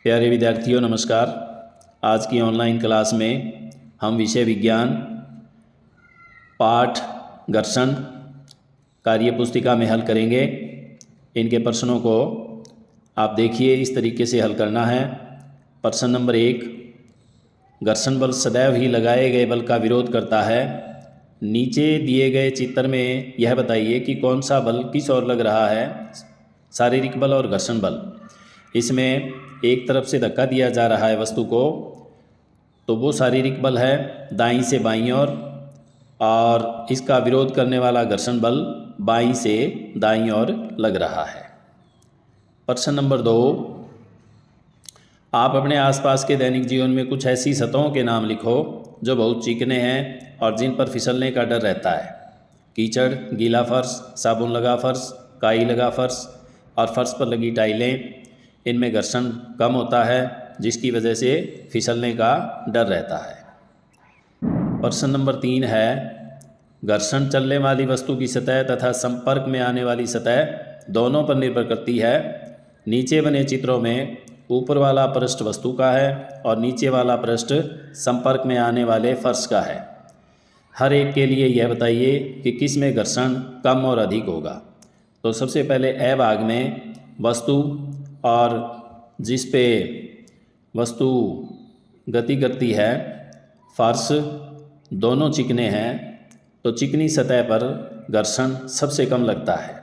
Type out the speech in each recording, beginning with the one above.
प्यारे विद्यार्थियों नमस्कार। आज की ऑनलाइन क्लास में हम विषय विज्ञान पाठ घर्षण कार्य पुस्तिका में हल करेंगे। इनके प्रश्नों को आप देखिए, इस तरीके से हल करना है। प्रश्न नंबर 1, घर्षण बल सदैव ही लगाए गए बल का विरोध करता है। नीचे दिए गए चित्र में यह बताइए कि कौन सा बल किस ओर लग रहा है, शारीरिक बल और घर्षण बल। इसमें एक तरफ से धक्का दिया जा रहा है वस्तु को, तो वो शारीरिक बल है दाईं से बाईं ओर, और इसका विरोध करने वाला घर्षण बल बाईं से दाईं ओर लग रहा है। प्रश्न नंबर 2, आप अपने आसपास के दैनिक जीवन में कुछ ऐसी सतहों के नाम लिखो जो बहुत चिकने हैं और जिन पर फिसलने का डर रहता है। कीचड़, गीला फर्श, साबुन लगा फर्श, काई लगा फर्श और फर्श पर लगी टाइलें। इनमें घर्षण कम होता है जिसकी वजह से फिसलने का डर रहता है। प्रश्न नंबर 3 है, घर्षण चलने वाली वस्तु की सतह तथा संपर्क में आने वाली सतह दोनों पर निर्भर करती है। नीचे बने चित्रों में ऊपर वाला पृष्ठ वस्तु का है और नीचे वाला पृष्ठ संपर्क में आने वाले फर्श का है। हर एक के लिए यह बताइए कि किस में घर्षण कम और अधिक होगा। तो सबसे पहले ए भाग में वस्तु और जिस पे वस्तु गति करती है, फर्श, दोनों चिकने हैं, तो चिकनी सतह पर घर्षण सबसे कम लगता है।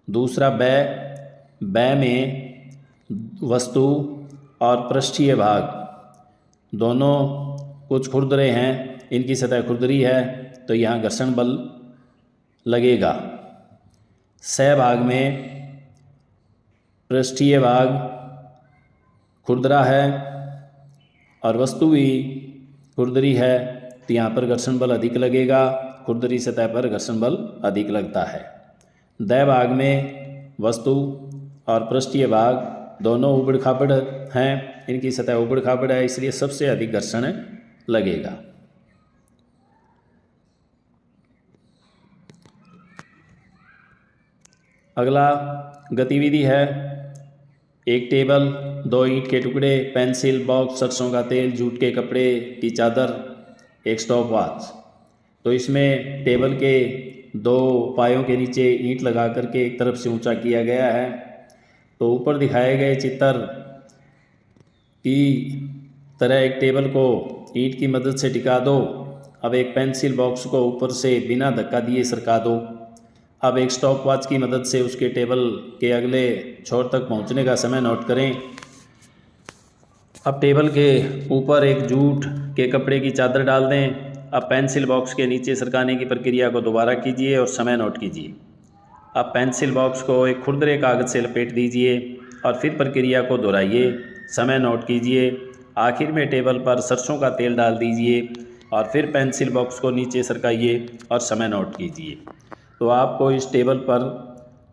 दूसरा बै में वस्तु और पृष्ठीय भाग दोनों कुछ खुरदरे हैं, इनकी सतह खुरदरी है, तो यहाँ घर्षण बल लगेगा। स भाग में पृष्ठीय भाग खुरदरा है और वस्तु भी खुरदरी है, तो यहाँ पर घर्षण बल अधिक लगेगा। खुरदरी सतह पर घर्षण बल अधिक लगता है। द भाग में वस्तु और पृष्ठीय भाग दोनों उबड़ खाबड़ हैं, इनकी सतह उबड़ खाबड़ है, इसलिए सबसे अधिक घर्षण लगेगा। अगला गतिविधि है, एक टेबल, 2 ईंट के टुकड़े, पेंसिल बॉक्स, सरसों का तेल, जूट के कपड़े की चादर, एक स्टॉप वॉच। तो इसमें टेबल के 2 पायों के नीचे ईंट लगा करके एक तरफ से ऊंचा किया गया है। तो ऊपर दिखाए गए चित्र की तरह एक टेबल को ईंट की मदद से टिका दो। अब एक पेंसिल बॉक्स को ऊपर से बिना धक्का दिए सरका दो। अब एक स्टॉप वॉच की मदद से उसके टेबल के अगले छोर तक पहुंचने का समय नोट करें। अब टेबल के ऊपर एक जूट के कपड़े की चादर डाल दें। अब पेंसिल बॉक्स के नीचे सरकाने की प्रक्रिया को दोबारा कीजिए और समय नोट कीजिए। अब पेंसिल बॉक्स को एक खुरदरे कागज़ से लपेट दीजिए और फिर प्रक्रिया को दोहराइए, समय नोट कीजिए। आखिर में टेबल पर सरसों का तेल डाल दीजिए और फिर पेंसिल बॉक्स को नीचे सरकाइए और समय नोट कीजिए। तो आपको इस टेबल पर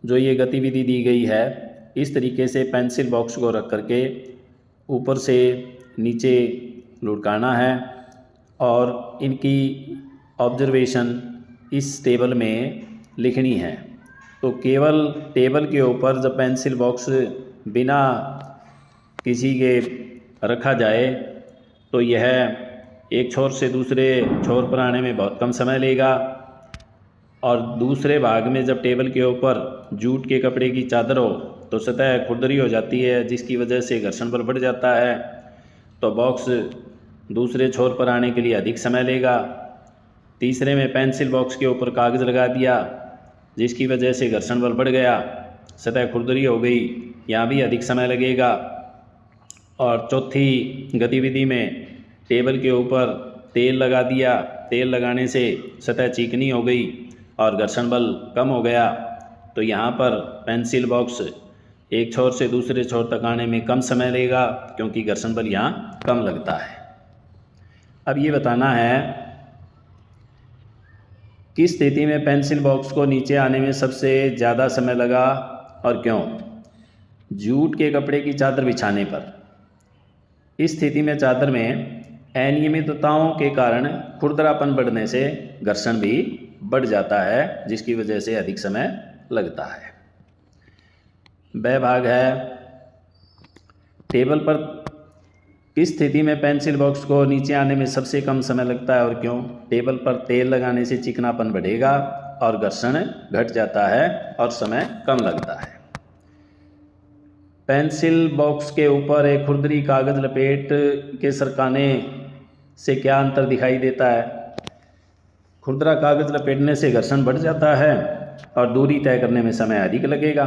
जो ये गतिविधि दी गई है, इस तरीके से पेंसिल बॉक्स को रख करके ऊपर से नीचे लुढ़काना है और इनकी ऑब्जर्वेशन इस टेबल में लिखनी है। तो केवल टेबल के ऊपर जब पेंसिल बॉक्स बिना किसी के रखा जाए तो यह एक छोर से दूसरे छोर पर आने में बहुत कम समय लेगा, और दूसरे भाग में जब टेबल के ऊपर जूट के कपड़े की चादर हो तो सतह खुरदरी हो जाती है, जिसकी वजह से घर्षण बल बढ़ जाता है। तो बॉक्स दूसरे छोर पर आने के लिए अधिक समय लेगा। तीसरे में पेंसिल बॉक्स के ऊपर कागज़ लगा दिया, जिसकी वजह से घर्षण बल बढ़ गया, सतह खुरदरी हो गई, यहाँ भी अधिक समय लगेगा। और चौथी गतिविधि में टेबल के ऊपर तेल लगा दिया, तेल लगाने से सतह चिकनी हो गई और घर्षण बल कम हो गया। तो यहाँ पर पेंसिल बॉक्स एक छोर से दूसरे छोर तक आने में कम समय लेगा, क्योंकि घर्षण बल यहाँ कम लगता है। अब ये बताना है किस स्थिति में पेंसिल बॉक्स को नीचे आने में सबसे ज़्यादा समय लगा और क्यों। जूट के कपड़े की चादर बिछाने पर। इस स्थिति में चादर में अनियमितताओं के कारण खुरदरापन बढ़ने से घर्षण भी बढ़ जाता है, जिसकी वजह से अधिक समय लगता है। ब भाग है, टेबल पर किस स्थिति में पेंसिल बॉक्स को नीचे आने में सबसे कम समय लगता है और क्यों? टेबल पर तेल लगाने से चिकनापन बढ़ेगा और घर्षण घट जाता है और समय कम लगता है। पेंसिल बॉक्स के ऊपर एक खुरदरी कागज़ लपेट के सरकाने से क्या अंतर दिखाई देता है? खुरदरा कागज़ लपेटने से घर्षण बढ़ जाता है और दूरी तय करने में समय अधिक लगेगा।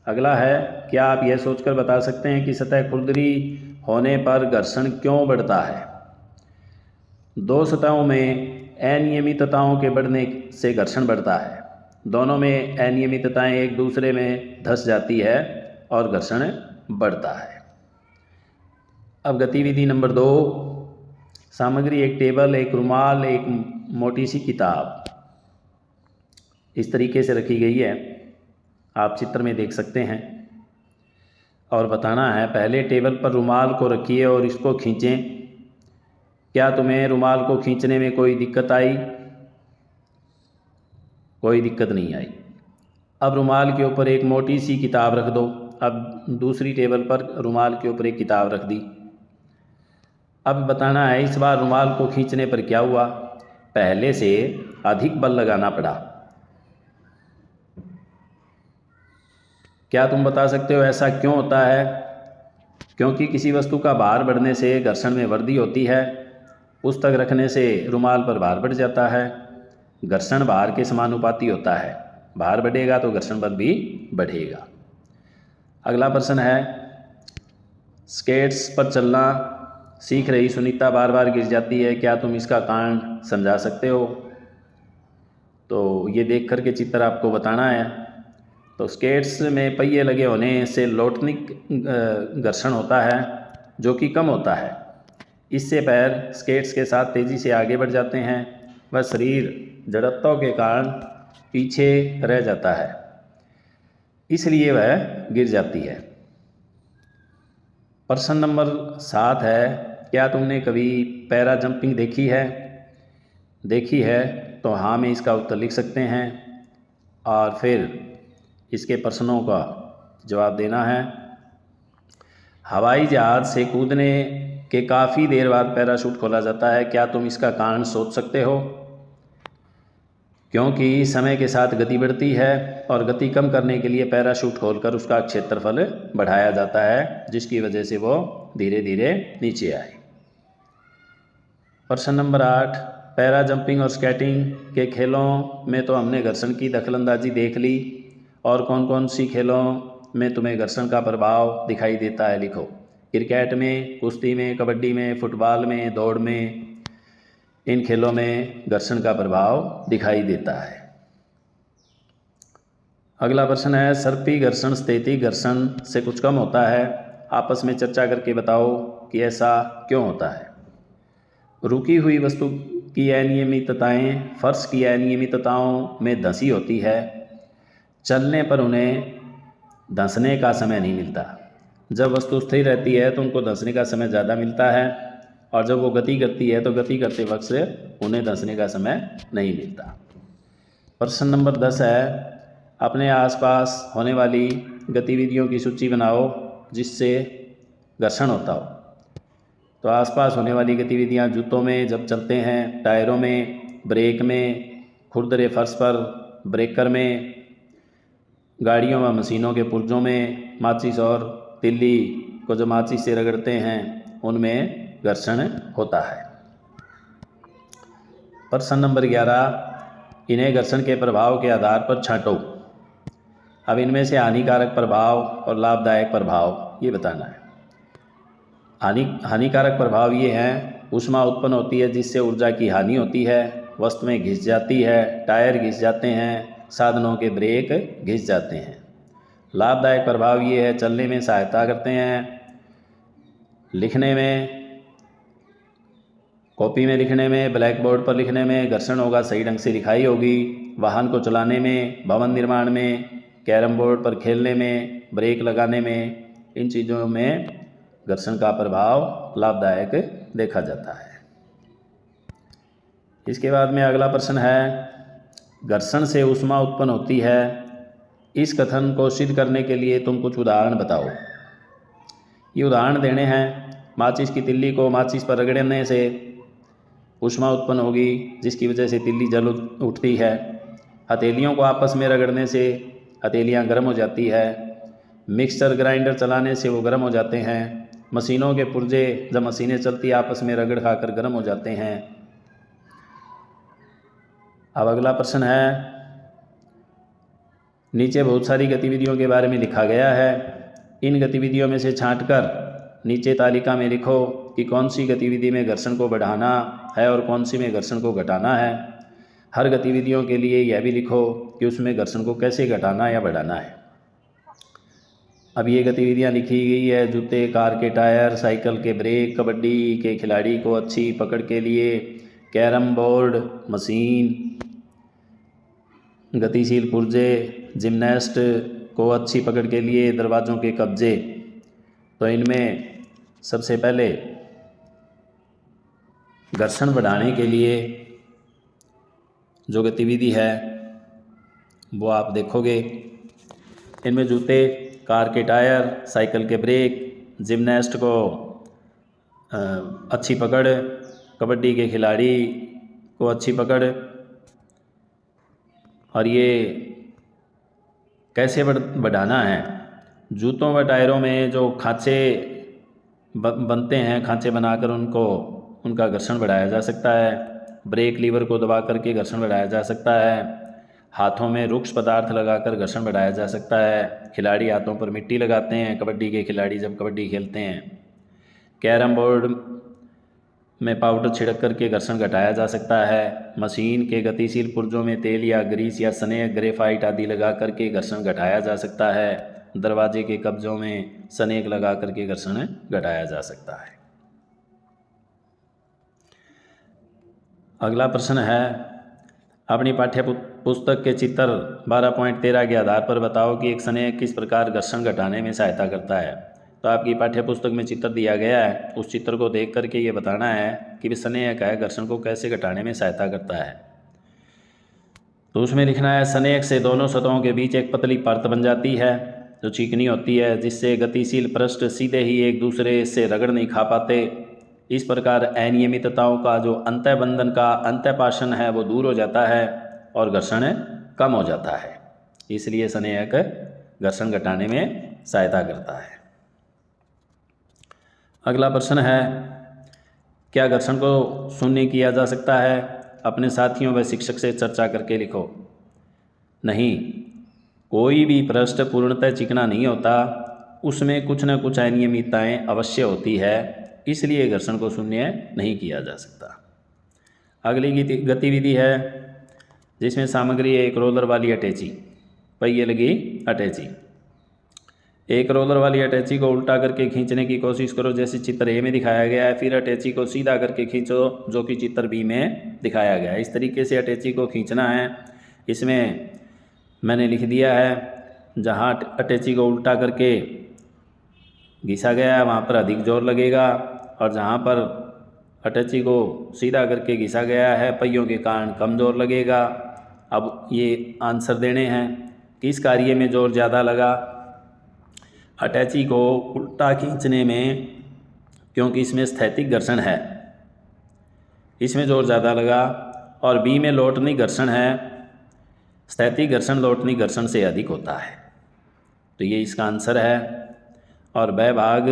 अगला है, क्या आप यह सोचकर बता सकते हैं कि सतह खुरदरी होने पर घर्षण क्यों बढ़ता है? दो सतहों में अनियमितताओं के बढ़ने से घर्षण बढ़ता है। दोनों में अनियमितताएं एक दूसरे में धंस जाती है और घर्षण बढ़ता है। अब गतिविधि नंबर 2, सामग्री एक टेबल, एक रुमाल, एक मोटी सी किताब इस तरीके से रखी गई है, आप चित्र में देख सकते हैं। और बताना है, पहले टेबल पर रुमाल को रखिए और इसको खींचें। क्या तुम्हें रुमाल को खींचने में कोई दिक्कत आई? कोई दिक्कत नहीं आई। अब रुमाल के ऊपर एक मोटी सी किताब रख दो। अब दूसरी टेबल पर रुमाल के ऊपर एक किताब रख दी। अब बताना है, इस बार रुमाल को खींचने पर क्या हुआ? पहले से अधिक बल लगाना पड़ा। क्या तुम बता सकते हो ऐसा क्यों होता है? क्योंकि किसी वस्तु का भार बढ़ने से घर्षण में वृद्धि होती है। पुस्तक रखने से रुमाल पर भार बढ़ जाता है। घर्षण भार के समानुपाती होता है। भार बढ़ेगा तो घर्षण बल भी बढ़ेगा। अगला प्रश्न है, स्केट्स पर चलना सीख रही सुनीता बार बार गिर जाती है, क्या तुम इसका कारण समझा सकते हो? तो ये देख कर के चित्र आपको बताना है। तो स्केट्स में पहिए लगे होने से लोटनिक घर्षण होता है जो कि कम होता है। इससे पैर स्केट्स के साथ तेज़ी से आगे बढ़ जाते हैं व शरीर जड़त्व के कारण पीछे रह जाता है, इसलिए वह गिर जाती है। प्रश्न नंबर 7 है, क्या तुमने कभी पैरा जंपिंग देखी है? देखी है तो हाँ में इसका उत्तर लिख सकते हैं और फिर इसके प्रश्नों का जवाब देना है। हवाई जहाज़ से कूदने के काफ़ी देर बाद पैराशूट खोला जाता है, क्या तुम इसका कारण सोच सकते हो? क्योंकि समय के साथ गति बढ़ती है और गति कम करने के लिए पैराशूट खोलकर उसका क्षेत्रफल बढ़ाया जाता है, जिसकी वजह से वो धीरे धीरे नीचे आए। प्रश्न नंबर 8, पैरा जंपिंग और स्केटिंग के खेलों में तो हमने घर्षण की दखलंदाजी देख ली, और कौन कौन सी खेलों में तुम्हें घर्षण का प्रभाव दिखाई देता है? लिखो। क्रिकेट में, कुश्ती में, कबड्डी में, फुटबॉल में, दौड़ में, इन खेलों में घर्षण का प्रभाव दिखाई देता है। अगला प्रश्न है, सर्पी घर्षण स्थैतिक घर्षण से कुछ कम होता है, आपस में चर्चा करके बताओ कि ऐसा क्यों होता है। रुकी हुई वस्तु की अनियमितताएं फर्श की अनियमितताओं में धंसी होती है। चलने पर उन्हें धंसने का समय नहीं मिलता। जब वस्तु स्थिर रहती है तो उनको धंसने का समय ज़्यादा मिलता है, और जब वो गति करती है तो गति करते वक्त से उन्हें धंसने का समय नहीं मिलता। प्रश्न नंबर 10 है, अपने आसपास होने वाली गतिविधियों की सूची बनाओ जिससे घर्षण होता हो। तो आसपास होने वाली गतिविधियां जूतों में जब चलते हैं, टायरों में, ब्रेक में, खुरदरे फर्श पर, ब्रेकर में, गाड़ियों व मशीनों के पुर्जों में, माचिस और तिल्ली को जो माचिस से रगड़ते हैं उनमें घर्षण होता है। प्रश्न नंबर 11, इन्हें घर्षण के प्रभाव के आधार पर छांटो। अब इनमें से हानिकारक प्रभाव और लाभदायक प्रभाव ये बताना है। हानिकारक प्रभाव ये हैं, ऊष्मा उत्पन्न होती है जिससे ऊर्जा की हानि होती है, वस्तुएं घिस जाती है, टायर घिस जाते हैं, साधनों के ब्रेक घिस जाते हैं। लाभदायक प्रभाव ये है, चलने में सहायता करते हैं, लिखने में, कॉपी में लिखने में, ब्लैक बोर्ड पर लिखने में घर्षण होगा, सही ढंग से लिखाई होगी, वाहन को चलाने में, भवन निर्माण में, कैरम बोर्ड पर खेलने में, ब्रेक लगाने में, इन चीज़ों में घर्षण का प्रभाव लाभदायक देखा जाता है। इसके बाद में अगला प्रश्न है, घर्षण से ऊष्मा उत्पन्न होती है, इस कथन को सिद्ध करने के लिए तुम कुछ उदाहरण बताओ। ये उदाहरण देने हैं। माचिस की तिल्ली को माचिस पर रगड़ने से ऊष्मा उत्पन्न होगी, जिसकी वजह से तिल्ली जल उठती है। हथेलियों को आपस में रगड़ने से हथेलियाँ गर्म हो जाती है। मिक्सर ग्राइंडर चलाने से वो गर्म हो जाते हैं। मशीनों के पुर्जे जब मशीनें चलती आपस में रगड़ खाकर गर्म हो जाते हैं। अब अगला प्रश्न है, नीचे बहुत सारी गतिविधियों के बारे में लिखा गया है। इन गतिविधियों में से छांटकर नीचे तालिका में लिखो कि कौन सी गतिविधि में घर्षण को बढ़ाना है और कौन सी में घर्षण को घटाना है। हर गतिविधियों के लिए यह भी लिखो कि उसमें घर्षण को कैसे घटाना या बढ़ाना है। अब ये गतिविधियाँ लिखी गई है। जूते, कार के टायर, साइकिल के ब्रेक, कबड्डी के खिलाड़ी को अच्छी पकड़ के लिए, कैरम बोर्ड मशीन, गतिशील पुर्जे, जिम्नास्ट को अच्छी पकड़ के लिए, दरवाज़ों के कब्जे। तो इनमें सबसे पहले घर्षण बढ़ाने के लिए जो गतिविधि है वो आप देखोगे। इनमें जूते, कार के टायर, साइकिल के ब्रेक, जिम्नास्ट को अच्छी पकड़, कबड्डी के खिलाड़ी को अच्छी पकड़। और ये कैसे बढ़ाना है? जूतों व टायरों में जो खांचे बनते हैं, खांचे बनाकर उनका घर्षण बढ़ाया जा सकता है। ब्रेक लीवर को दबा करके घर्षण बढ़ाया जा सकता है। हाथों में रुक्ष पदार्थ लगाकर घर्षण बढ़ाया जा सकता है। खिलाड़ी हाथों पर मिट्टी लगाते हैं, कबड्डी के खिलाड़ी जब कबड्डी खेलते हैं। कैरम बोर्ड में पाउडर छिड़क करके घर्षण घटाया जा सकता है। मशीन के गतिशील पुर्जों में तेल या ग्रीस या स्नेह, ग्रेफाइट आदि लगा करके घर्षण घटाया जा सकता है। दरवाजे के कब्जों में स्नेक लगा करके घर्षण घटाया जा सकता है। अगला प्रश्न है, अपनी पाठ्य पुस्तक के चित्र 12.13 के आधार पर बताओ कि एक स्नेक किस प्रकार घर्षण घटाने में सहायता करता है। तो आपकी पाठ्य पुस्तक में चित्र दिया गया है, उस चित्र को देख करके ये बताना है कि स्नेक है घर्षण को कैसे घटाने में सहायता करता है। तो उसमें लिखना है, स्नेक से दोनों सतहों के बीच एक पतली परत बन जाती है जो चिकनी होती है, जिससे गतिशील पृष्ठ सीधे ही एक दूसरे से रगड़ नहीं खा पाते। इस प्रकार अनियमितताओं का जो अंतःबंधन का अंतःपाषण है वो दूर हो जाता है और घर्षण कम हो जाता है। इसलिए स्नेक घर्षण घटाने में सहायता करता है। अगला प्रश्न है, क्या घर्षण को शून्य किया जा सकता है? अपने साथियों व शिक्षक से चर्चा करके लिखो। नहीं, कोई भी पृष्ठ पूर्णतः चिकना नहीं होता, उसमें कुछ न कुछ अनियमितताएं अवश्य होती है, इसलिए घर्षण को शून्य नहीं किया जा सकता। अगली गतिविधि है जिसमें सामग्री है एक रोलर वाली अटैची, पहिए लगी अटैची। एक रोलर वाली अटैची को उल्टा करके खींचने की कोशिश करो जैसे चित्र ए में दिखाया गया है। फिर अटैची को सीधा करके खींचो जो कि चित्र बी में दिखाया गया है। इस तरीके से अटैची को खींचना है। इसमें मैंने लिख दिया है, जहाँ अटैची को उल्टा करके घिसा गया है वहाँ पर अधिक जोर लगेगा, और जहाँ पर अटैची को सीधा करके घिसा गया है पहियों के कारण कम जोर लगेगा। अब ये आंसर देने हैं, किस कार्य में जोर ज़्यादा लगा? अटैची को उल्टा खींचने में, क्योंकि इसमें स्थैतिक घर्षण है, इसमें जोर ज़्यादा लगा। और बी में लौटनी घर्षण है, स्थैतिक घर्षण लौटनी घर्षण से अधिक होता है। तो ये इसका आंसर है। और वह भाग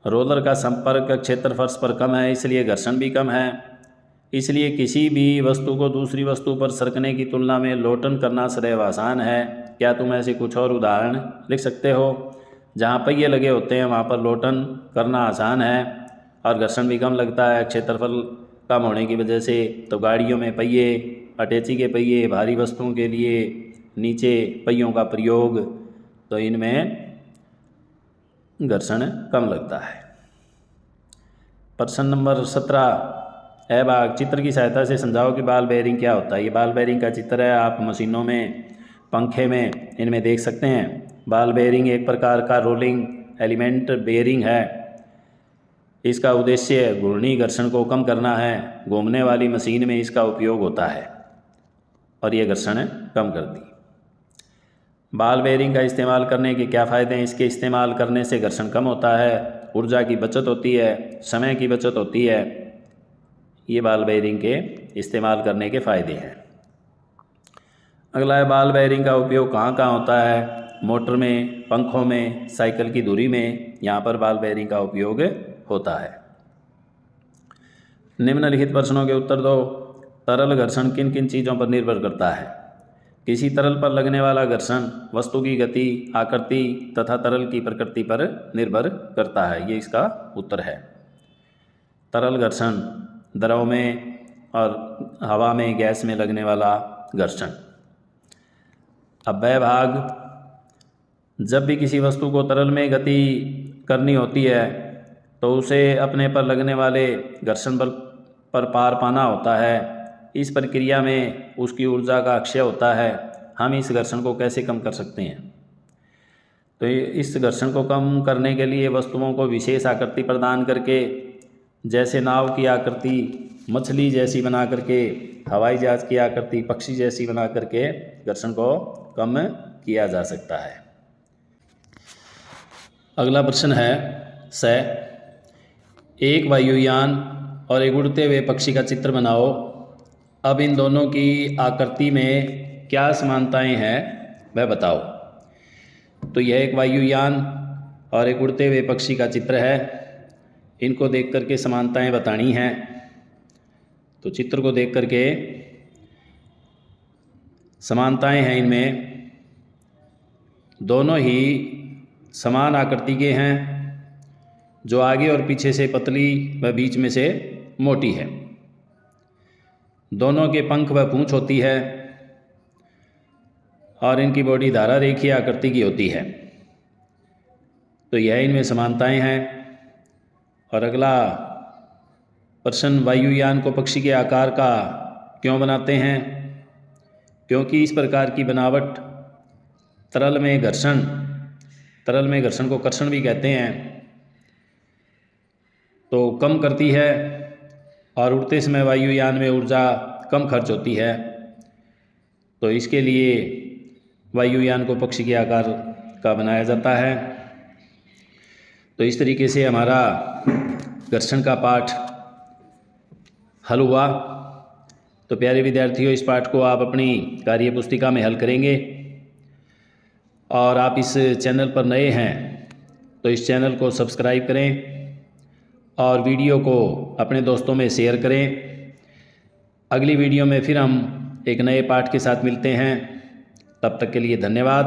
रोलर का संपर्क क्षेत्र फर्श पर कम है, इसलिए घर्षण भी कम है। इसलिए किसी भी वस्तु को दूसरी वस्तु पर सरकने की तुलना में लोटन करना सदैव आसान है। क्या तुम ऐसे कुछ और उदाहरण लिख सकते हो? जहाँ पहिए लगे होते हैं वहाँ पर लोटन करना आसान है और घर्षण भी कम लगता है क्षेत्रफल कम होने की वजह से। तो गाड़ियों में पहिए, अटैची के पहिए, भारी वस्तुओं के लिए नीचे पहियों का प्रयोग, तो इनमें घर्षण कम लगता है। प्रश्न नंबर 17 है भाग, चित्र की सहायता से समझाओ कि बॉल बेयरिंग क्या होता है। ये बॉल बेयरिंग का चित्र है, आप मशीनों में, पंखे में इनमें देख सकते हैं। बॉल बेयरिंग एक प्रकार का रोलिंग एलिमेंट बेयरिंग है। इसका उद्देश्य घूर्णी घर्षण को कम करना है। घूमने वाली मशीन में इसका उपयोग होता है और ये घर्षण कम करती। बॉल बेयरिंग का इस्तेमाल करने के क्या फ़ायदे हैं? इसके इस्तेमाल करने से घर्षण कम होता है, ऊर्जा की बचत होती है, समय की बचत होती है। ये बॉल बेयरिंग के इस्तेमाल करने के फ़ायदे हैं। अगला है बॉल बेयरिंग का उपयोग कहाँ कहाँ होता है? मोटर में, पंखों में, साइकिल की धुरी में, यहाँ पर बॉल बेयरिंग का उपयोग होता है। निम्नलिखित प्रश्नों के उत्तर दो। तरल घर्षण किन किन चीज़ों पर निर्भर करता है? किसी तरल पर लगने वाला घर्षण वस्तु की गति, आकृति तथा तरल की प्रकृति पर निर्भर करता है। ये इसका उत्तर है। तरल घर्षण द्रव में और हवा में, गैस में लगने वाला घर्षण। अब वह भाग, जब भी किसी वस्तु को तरल में गति करनी होती है तो उसे अपने पर लगने वाले घर्षण बल पर पार पाना होता है। इस प्रक्रिया में उसकी ऊर्जा का क्षय होता है। हम इस घर्षण को कैसे कम कर सकते हैं? तो इस घर्षण को कम करने के लिए वस्तुओं को विशेष आकृति प्रदान करके, जैसे नाव की आकृति, मछली जैसी बना करके, हवाई जहाज़ की आकृति पक्षी जैसी बना करके घर्षण को कम किया जा सकता है। अगला प्रश्न है एक वायुयान और एक उड़ते हुए पक्षी का चित्र बनाओ। अब इन दोनों की आकृति में क्या समानताएं हैं वह बताओ। तो यह एक वायुयान और एक उड़ते हुए पक्षी का चित्र है। इनको देख करके समानताएं बतानी हैं। तो चित्र को देख करके समानताएं हैं इनमें, दोनों ही समान आकृति के हैं, जो आगे और पीछे से पतली व बीच में से मोटी है। दोनों के पंख व पूंछ होती है और इनकी बॉडी धारा रेखीय आकृति की होती है। तो यह इनमें समानताएं हैं। और अगला प्रश्न, वायुयान को पक्षी के आकार का क्यों बनाते हैं? क्योंकि इस प्रकार की बनावट तरल में घर्षण को कर्षण भी कहते हैं, तो कम करती है और उड़ते समय वायुयान में ऊर्जा कम खर्च होती है। तो इसके लिए वायुयान को पक्षी के आकार का बनाया जाता है। तो इस तरीके से हमारा घर्षण का पाठ हल हुआ। तो प्यारे विद्यार्थियों, इस पाठ को आप अपनी कार्य पुस्तिका में हल करेंगे। और आप इस चैनल पर नए हैं तो इस चैनल को सब्सक्राइब करें और वीडियो को अपने दोस्तों में शेयर करें। अगली वीडियो में फिर हम एक नए पाठ के साथ मिलते हैं। तब तक के लिए धन्यवाद।